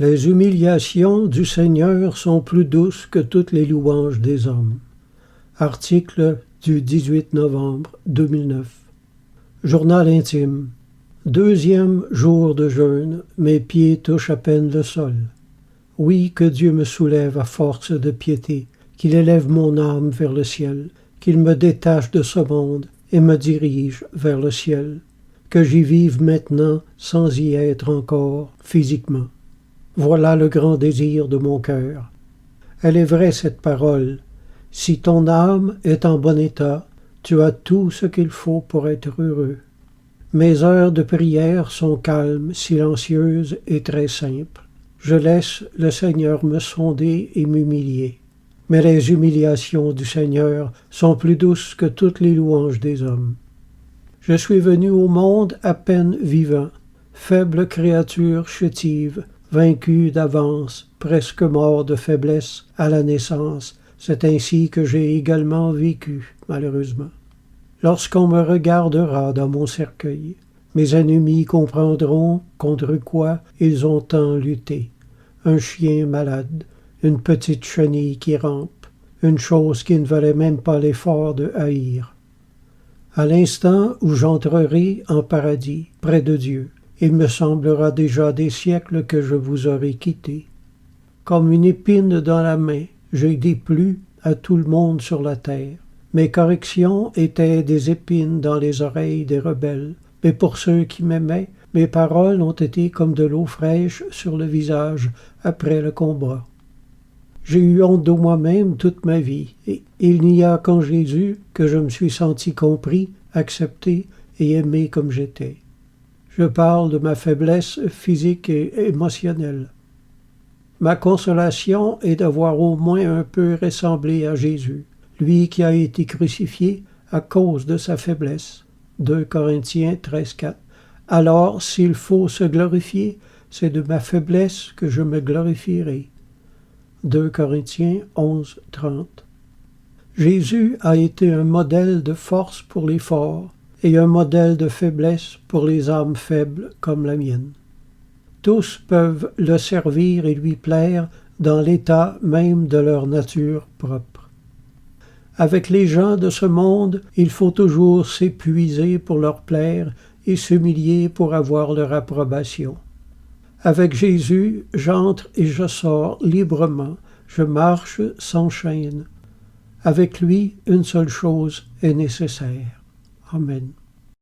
Les humiliations du Seigneur sont plus douces que toutes les louanges des hommes. Article du 18 novembre 2009. Journal intime. 2e jour de jeûne, mes pieds touchent à peine le sol. Oui, que Dieu me soulève à force de piété, qu'il élève mon âme vers le ciel, qu'il me détache de ce monde et me dirige vers le ciel, que j'y vive maintenant sans y être encore physiquement. Voilà le grand désir de mon cœur. Elle est vraie cette parole. Si ton âme est en bon état, tu as tout ce qu'il faut pour être heureux. Mes heures de prière sont calmes, silencieuses et très simples. Je laisse le Seigneur me sonder et m'humilier. Mais les humiliations du Seigneur sont plus douces que toutes les louanges des hommes. Je suis venu au monde à peine vivant, faible créature chétive, vaincu d'avance, presque mort de faiblesse à la naissance. C'est ainsi que j'ai également vécu, malheureusement. Lorsqu'on me regardera dans mon cercueil, mes ennemis comprendront contre quoi ils ont tant lutté. Un chien malade, une petite chenille qui rampe, une chose qui ne valait même pas l'effort de haïr. À l'instant où j'entrerai en paradis, près de Dieu, il me semblera déjà des siècles que je vous aurai quitté. Comme une épine dans la main, j'ai déplu à tout le monde sur la terre. Mes corrections étaient des épines dans les oreilles des rebelles, mais pour ceux qui m'aimaient, mes paroles ont été comme de l'eau fraîche sur le visage après le combat. J'ai eu honte de moi-même toute ma vie, et il n'y a qu'en Jésus que je me suis senti compris, accepté et aimé comme j'étais. Je parle de ma faiblesse physique et émotionnelle. Ma consolation est d'avoir au moins un peu ressemblé à Jésus, lui qui a été crucifié à cause de sa faiblesse. 2 Corinthiens 13:4. Alors, s'il faut se glorifier, c'est de ma faiblesse que je me glorifierai. 2 Corinthiens 11:30. Jésus a été un modèle de force pour les forts et un modèle de faiblesse pour les âmes faibles comme la mienne. Tous peuvent le servir et lui plaire dans l'état même de leur nature propre. Avec les gens de ce monde, il faut toujours s'épuiser pour leur plaire et s'humilier pour avoir leur approbation. Avec Jésus, j'entre et je sors librement, je marche sans chaîne. Avec lui, une seule chose est nécessaire. Amen.